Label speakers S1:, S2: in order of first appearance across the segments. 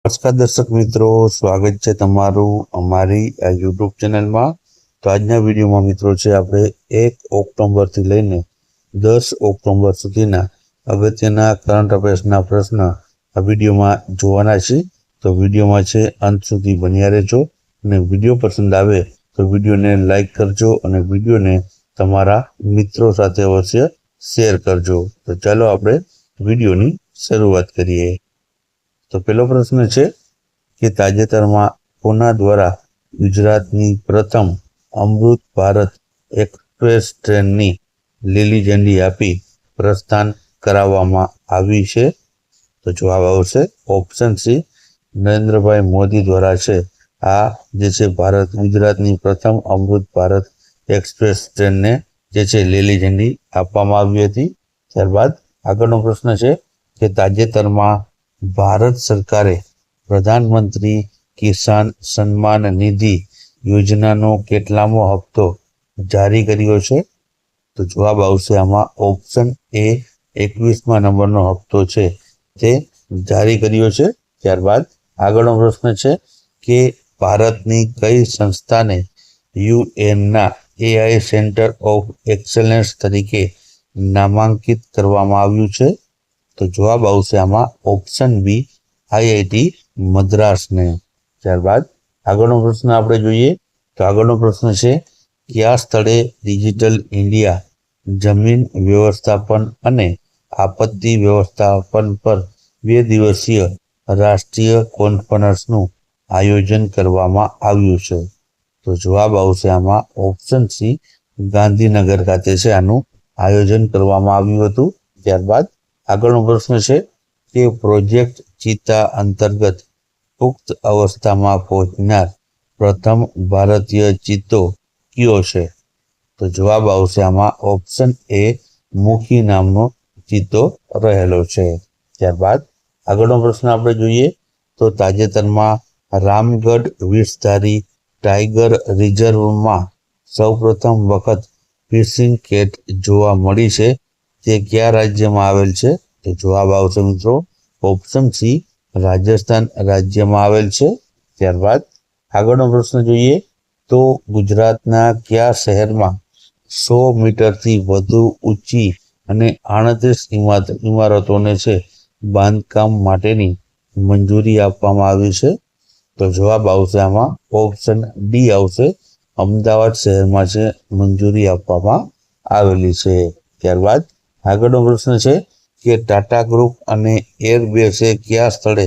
S1: નમસ્કાર દર્શક મિત્રો, સ્વાગત છે તમારું અમારી આ યુટ્યુબ ચેનલમાં. તો આજના વિડીયોમાં મિત્રો છે આપણે 1 ઓક્ટોબરથી લઈને 10 ઓક્ટોબર સુધીના અગત્યના કરંટ અફેર્સના પ્રશ્ન આ વિડીયોમાં જોવાના છે. તો વિડીયોમાં છે અંત સુધી બન્યા રહેજો અને વિડીયો પસંદ આવે તો વિડીયોને લાઈક કરજો અને વિડીયોને તમારા મિત્રો સાથે અવશ્ય શેર કરજો. તો ચાલો આપણે વિડીયોની શરૂઆત કરીએ. તો પહેલો પ્રશ્ન છે કે તાજેતરમાં કોના દ્વારા ગુજરાતની પ્રથમ અમૃત ભારત એક્સપ્રેસ ટ્રેનની લીલી ઝંડી આપી પ્રસ્થાન કરાવવામાં આવી છે? તો જવાબ આવશે ઓપ્શન સી, નરેન્દ્રભાઈ મોદી દ્વારા છે આ જે છે ગુજરાતની પ્રથમ અમૃત ભારત એક્સપ્રેસ ટ્રેનને જે છે લીલી ઝંડી આપવામાં આવી હતી. ત્યારબાદ આગળનો પ્રશ્ન છે કે તાજેતરમાં ભારત સરકારે પ્રધાનમંત્રી કિસાન સન્માન નિધિ યોજનાનો કેટલામો હપ્તો જારી કર્યો છે? તો જવાબ આવશે આમાં ઓપ્શન એ, 21મા નંબરનો હપ્તો છે તે જારી કર્યો છે. ત્યારબાદ આગળનો પ્રશ્ન છે કે ભારતની કઈ સંસ્થાને યુએનના એઆઈ સેન્ટર ઓફ એક્સેલન્સ તરીકે નામાંકિત કરવામાં આવ્યું છે? તો જવાબ આવશે આમાં ઓપ્શન બી, આઈઆઈટી મદ્રાસને. ત્યારબાદ આગળનો પ્રશ્ન આપણે જોઈએ તો આગળનો પ્રશ્ન છે કયા સ્થળે ડિજિટલ ઇન્ડિયા જમીન વ્યવસ્થાપન અને આપત્તિ વ્યવસ્થાપન પર 2 દિવસીય રાષ્ટ્રીય કોન્ફરન્સનું આયોજન કરવામાં આવ્યું છે? તો જવાબ આવશે આમાં ઓપ્શન સી, ગાંધીનગર ખાતે છે આનું આયોજન કરવામાં આવ્યું હતું. ત્યારબાદ આગળનો પ્રશ્ન છે કે પ્રોજેક્ટ ચિત્તા અંતર્ગત પુખ્ત અવસ્થામાં પહોંચનાર પ્રથમ ભારતીય ચિત્તો કયો છે? તો જવાબ આવશે આમાં ઓપ્શન એ, મુખી નામનો ચિત્તો રહેલો છે. ત્યારબાદ આગળનો પ્રશ્ન આપણે જોઈએ તો તાજેતરમાં રામગઢ વિષધારી ટાઈગર રિઝર્વમાં સૌપ્રથમ વખત ફિશિંગ કેટ જોવા મળી છે તે કયા રાજ્યમાં આવેલ છે? તો જવાબ આવશે મિત્રો ઓપ્શન સી, રાજસ્થાન રાજ્યમાં આવેલ છે. ત્યારબાદ આગળનો પ્રશ્ન જોઈએ તો ગુજરાતના કયા શહેરમાં 100 મીટરથી વધુ ઊંચી અને 38 ઇમારતોને છે બાંધકામ માટેની મંજૂરી આપવામાં આવી છે? તો જવાબ આવશે આમાં ઓપ્શન ડી આવશે, અમદાવાદ શહેરમાં છે મંજૂરી આપવામાં આવેલી છે. ત્યારબાદ આગળનો પ્રશ્ન છે કે ટાટા ગ્રુપ અને એરબેસે કયા સ્થળે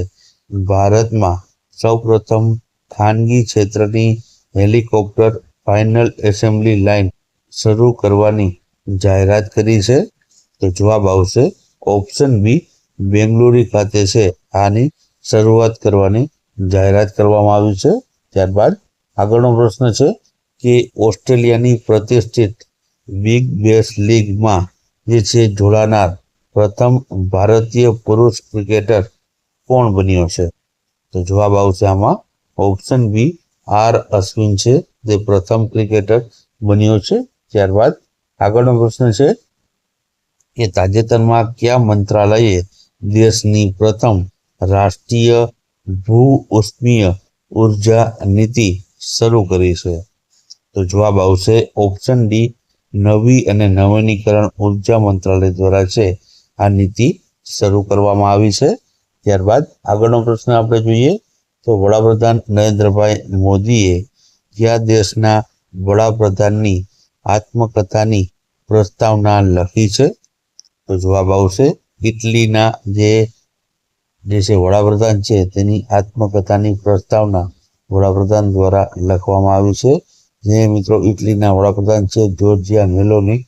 S1: ભારતમાં સૌપ્રથમ ખાનગી ક્ષેત્રની હેલિકોપ્ટર ફાઇનલ એસેમ્બલી લાઇન શરૂ કરવાની જાહેરાત કરી છે? તો જવાબ આવશે ઓપ્શન બી, બેંગલુરુ ખાતે છે આની શરૂઆત કરવાની જાહેરાત કરવામાં આવી છે. ત્યારબાદ આગળનો પ્રશ્ન છે કે ઓસ્ટ્રેલિયાની પ્રતિષ્ઠિત બિગ બેશ લીગમાં જે છે જોડાનાર પ્રથમ ભારતીય પુરુષ ક્રિકેટર કોણ બન્યો છે? તો જવાબ આવશે આમાં ઓપ્શન બી, આર અશ્વિન છે તે પ્રથમ ક્રિકેટર બન્યો છે. ત્યારબાદ આગળનો પ્રશ્ન છે કે તાજેતરમાં કયા મંત્રાલયે દેશની પ્રથમ રાષ્ટ્રીય ભૂ ઉષ્મીય ઉર્જા નીતિ શરૂ કરી છે? તો જવાબ આવશે ઓપ્શન ડી, નવી અને નવીનીકરણ ઉર્જા મંત્રાલય દ્વારા છે આ નીતિ શરૂ કરવામાં આવી છે. ત્યારબાદ આગળનો પ્રશ્ન આપણે જોઈએ તો વડાપ્રધાન નરેન્દ્રભાઈ મોદીએ કયા દેશના વડાપ્રધાનની આત્મકથાની પ્રસ્તાવના લખી છે? તો જવાબ આવશે ઇટલીના જે છે વડાપ્રધાન છે તેની આત્મકથાની પ્રસ્તાવના વડાપ્રધાન દ્વારા લખવામાં આવી છે. જે મિત્રો ઇટલીના વડાપ્રધાન છે જોર્જિયા મેલોની,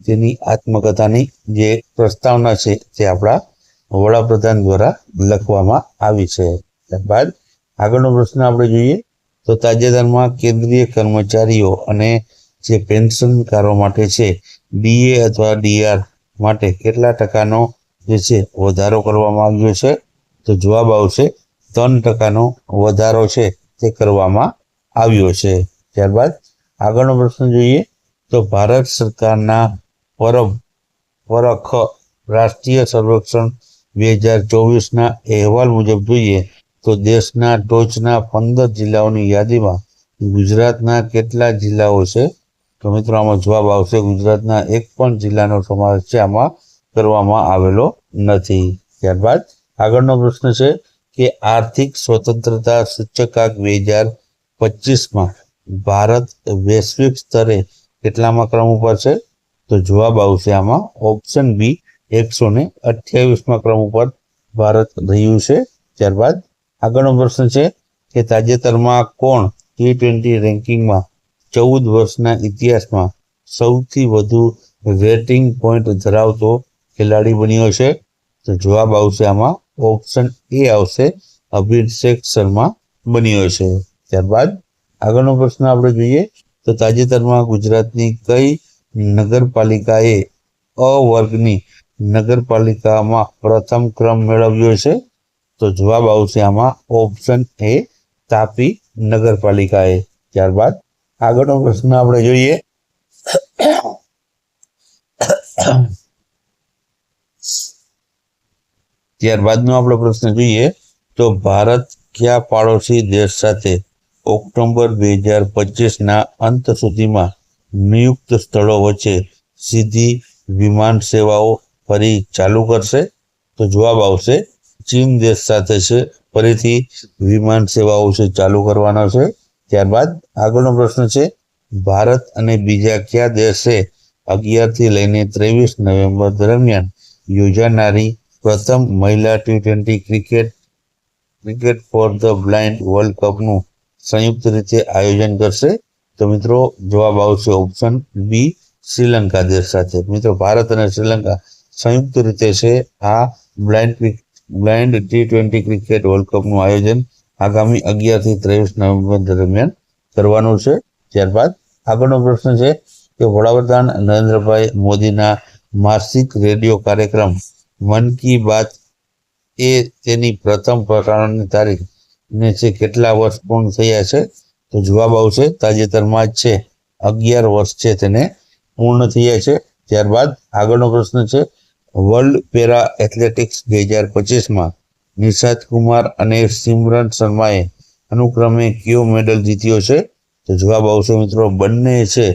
S1: તેની આત્મકથાની જે પ્રસ્તાવના છે તે આપણા વડાપ્રધાન દ્વારા લખવામાં આવી છે. ત્યારબાદ આગળનો પ્રશ્ન આપણે જોઈએ તો તાજેતરમાં કેન્દ્રીય કર્મચારીઓ અને જે પેન્શનકારો માટે છે ડીએ અથવા ડીઆર માટે કેટલા ટકાનો જે છે વધારો કરવામાં આવ્યો છે? તો જવાબ આવશે 3% વધારો છે તે કરવામાં આવ્યો છે. ત્યારબાદ આગળનો પ્રશ્ન જોઈએ તો ભારત સરકારના પરખ રાષ્ટ્રીય સર્વેક્ષણ 2024ના અહેવાલ મુજબ જોઈએ તો દેશના ટોચના 15 જિલ્લાઓની યાદીમાં ગુજરાતના કેટલા જિલ્લાઓ છે? તો મિત્રો આમાં જવાબ આવશે ગુજરાતના એક પણ જિલ્લાનો સમાવેશ છે આમાં કરવામાં આવેલો નથી. ત્યારબાદ આગળનો પ્રશ્ન છે કે આર્થિક સ્વતંત્રતા સૂચકાંક 2025માં ભારત વૈશ્વિક સ્તરે કેટલામાં ક્રમ ઉપર છે? તો જવાબ આવશે આમાં ઓપ્શન બી 128માં ક્રમ ઉપર ભારત રહ્યું છે. ત્યારબાદ આગળનો પ્રશ્ન છે કે તાજેતરમાં કોણ T20 રેન્કિંગમાં 14 વર્ષના ઇતિહાસમાં સૌથી વધુ રેટિંગ પોઈન્ટ ધરાવતો ખેલાડી બન્યો છે? તો જવાબ આવશે આમાં ઓપ્શન એ આવશે અભિષેક શર્મા બન્યો છે. ત્યારબાદ આગળનો પ્રશ્ન આપણે જોઈએ તો તાજેતરમાં ગુજરાતની કઈ નગરપાલિકાએ અ વર્ગની નગરપાલિકામાં પ્રથમ ક્રમ મેળવ્યો છે? તો જવાબ આવશે આમાં ઓપ્શન એ તાપી નગરપાલિકાએ. ત્યારબાદ આગળનો પ્રશ્ન આપણે જોઈએ ત્યારબાદનો આપણો પ્રશ્ન જોઈએ તો ભારત કયા પાડોશી દેશ સાથે ઓક્ટોબર 2025ના અંત સુધીમાં નિયુક્ત સ્થળો વચ્ચે સીધી વિમાન સેવાઓ ફરી ચાલુ કરશે? તો જવાબ આવશે ચીન દેશ સાથે છે ફરીથી વિમાન સેવાઓ છે ચાલુ કરવાનો છે. ત્યારબાદ આગળનો પ્રશ્ન છે ભારત અને બીજા કયા દેશે 11થી લઈને 23 નવેમ્બર દરમિયાન યોજાનારી પ્રથમ મહિલા T20 cricket for the blind world કપનું સંયુક્ત રીતે આયોજન કરશે? તો મિત્રો જવાબ આવશે ઓપ્શન બી શ્રીલંકા દેશ સાથે. મિત્રો ભારત અને શ્રીલંકા સંયુક્ત રીતે છે આ બ્લાઇન્ડ T20 ક્રિકેટ વર્લ્ડ કપનું આયોજન આગામી 11થી 23 નવેમ્બર દરમિયાન કરવાનું છે. ત્યારબાદ આગળનો પ્રશ્ન છે કે વડાપ્રધાન નરેન્દ્રભાઈ મોદીના માસિક રેડિયો કાર્યક્રમ મન કી બાત એ તેની પ્રથમ પ્રસારણની તારીખ ને છે કેટલા વર્ષ પૂર્ણ થયા છે? તો જવાબ આવશે તાજેતરમાં જ છે 11 વર્ષ છે તેને પૂર્ણ થયા છે. ત્યારબાદ આગળનો પ્રશ્ન છે વર્લ્ડ પેરા એથ્લેટિક્સ 2025માં નિશાંત કુમાર અને સિમરન શર્માએ અનુક્રમે કયો મેડલ જીત્યો છે? તો જવાબ આવશે મિત્રો બંને છે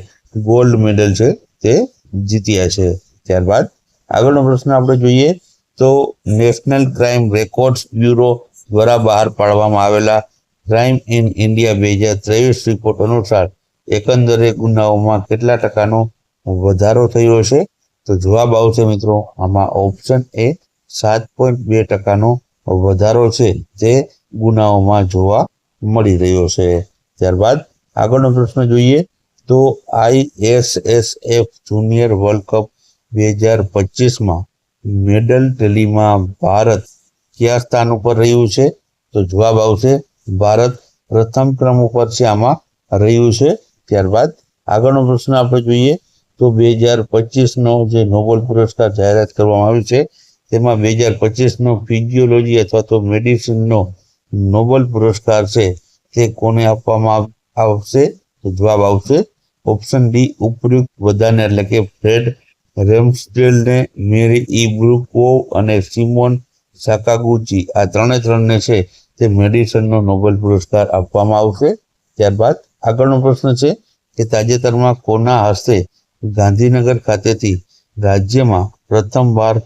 S1: ગોલ્ડ મેડલ છે તે જીત્યા છે. ત્યારબાદ આગળનો પ્રશ્ન આપણે જોઈએ તો નેશનલ ક્રાઇમ રેકોર્ડ્સ બ્યુરો દ્વારા બહાર પાડવામાં આવેલા ક્રાઇમ ઇન ઇન્ડિયા 2023 રિપોર્ટ અનુસાર એકંદરે ગુનાઓમાં કેટલા ટકાનો વધારો થયો છે? તો જવાબ આવશે મિત્રો આમાં ઓપ્શન એ 7.2% વધારો છે તે ગુનાઓમાં જોવા મળી રહ્યો છે. ત્યારબાદ આગળનો પ્રશ્ન જોઈએ તો ISSF જુનિયર વર્લ્ડ કપ 2025માં મેડલ ટેલીમાં ભારત કયા સ્થાન ઉપર રહ્યું છે? તો જવાબ આવશે ભારત પ્રથમ ક્રમ ઉપર છે આમાં રહ્યું છે. ત્યારબાદ આગળનો પ્રશ્ન આપણે જોઈએ તો 2025નો જે નોબેલ પુરસ્કાર જાહેરાત કરવામાં આવ્યો છે તેમાં 2025નો ફિઝિયોલોજી અથવા તો મેડિસિનનો નોબેલ પુરસ્કાર છે તે કોને આપવામાં આવશે? તો જવાબ આવશે ઓપ્શન ડી ઉપયુક્ત બધાને એટલે કે ફ્રેડ રેમ્સડેલને, મેરી ઇબ્રુકોવ અને સિમોન સાકાગુચી આ ત્રણને છે તે મેડિસિનનો નોબેલ પુરસ્કાર આપવામાં આવશે. ત્યારબાદ આગળનો પ્રશ્ન છે કે તાજેતરમાં કોના હસ્તે ગાંધીનગર ખાતેથી રાજ્યમાં પ્રથમવાર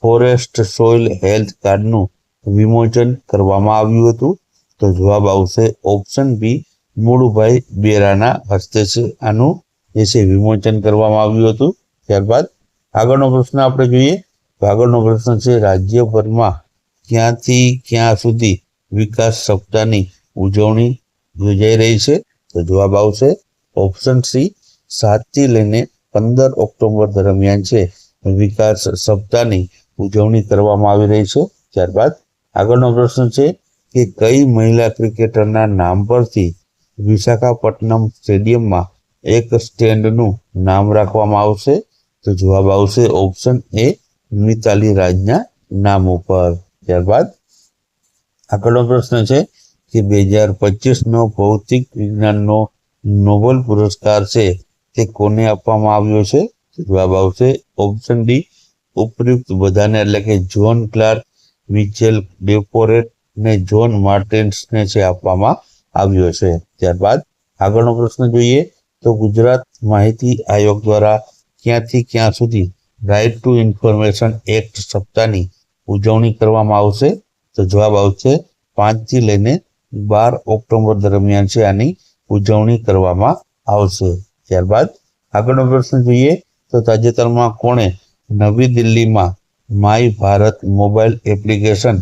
S1: ફોરેસ્ટ સોઇલ હેલ્થ કાર્ડનું વિમોચન કરવામાં આવ્યું હતું? તો જવાબ આવશે ઓપ્શન બી મુળુભાઈ બેરાના હસ્તે છે આનું જે છે વિમોચન કરવામાં આવ્યું હતું. ત્યારબાદ આગળનો પ્રશ્ન આપણે જોઈએ તો આગળનો પ્રશ્ન છે રાજ્યભરમાં ક્યાંથી ક્યાં સુધી વિકાસ સપ્તાહની ઉજવણી યોજાઈ રહી છે? તો જવાબ આવશે ઓપ્શન સી 7થી લઈને 15 ઓક્ટોબર દરમિયાન છે વિકાસ સપ્તાહની ઉજવણી કરવામાં આવી રહી છે. ત્યારબાદ આગળનો પ્રશ્ન છે કે કઈ મહિલા ક્રિકેટરના નામ પરથી વિશાખાપટ્ટનમ સ્ટેડિયમમાં એક સ્ટેન્ડનું નામ રાખવામાં આવશે? તો જવાબ આવશે ઓપ્શન એ મિતાલી રાજના નામ ઉપર. ત્યારબાદ આગળનો પ્રશ્ન છે કે 2025નો ભૌતિક વિજ્ઞાનનો નોબેલ પુરસ્કાર છે તે કોને આપવામાં આવ્યો છે? તો જવાબ આવશે ઓપ્શન ડી ઉપયુક્ત બધાને એટલે કે જ્હોન ક્લાર્ક, મિચેલ ડેફોરેટ ને જોન માર્ટિન્સને છે આપવામાં આવ્યો છે. ત્યારબાદ આગળનો પ્રશ્ન જોઈએ તો ગુજરાત માહિતી આયોગ દ્વારા ક્યાંથી ક્યાં સુધી રાઇટ ટુ ઇન્ફોર્મેશન એક્ટ સપ્તાહની ઉજવણી કરવામાં આવશે? તો જવાબ આવશે 5 થી લઈને 12 ઓક્ટોબર દરમિયાન છે આની ઉજવણી કરવામાં આવશે. ત્યારબાદ આગળનો પ્રશ્ન જોઈએ તો તાજેતરમાં કોણે નવી દિલ્હીમાં my Bharat mobile application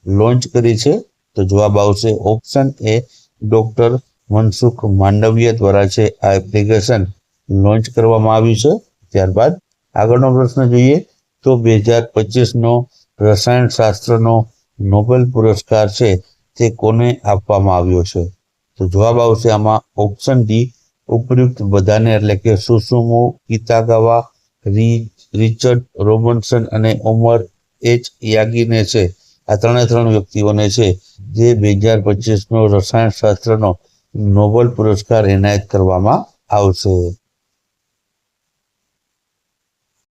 S1: launch કરી છે? તો જવાબ આવશે option A doctor Mansukh Mandaviya દ્વારા છે આ એપ્લિકેશન લોન્ચ કરવામાં આવ્યું છે. ત્યારબાદ આગળનો પ્રશ્ન જોઈએ તો 2025નો રસાયણશાસ્ત્રનો નોબેલ પુરસ્કાર છે તે કોને આપવામાં આવ્યો છે? તો જવાબ આવશે આમાં ઓપ્શન ડી ઉપયુક્ત બધાને, એટલે કે સુસુમો કિતાગાવા, રિચર્ડ રોબિન્સન અને ઓમર એચ યાગીને છે. આ ત્રણ વ્યક્તિઓને છે જે 2025નો રસાયણશાસ્ત્રનો નોબેલ પુરસ્કાર એનાયત કરવામાં આવશે.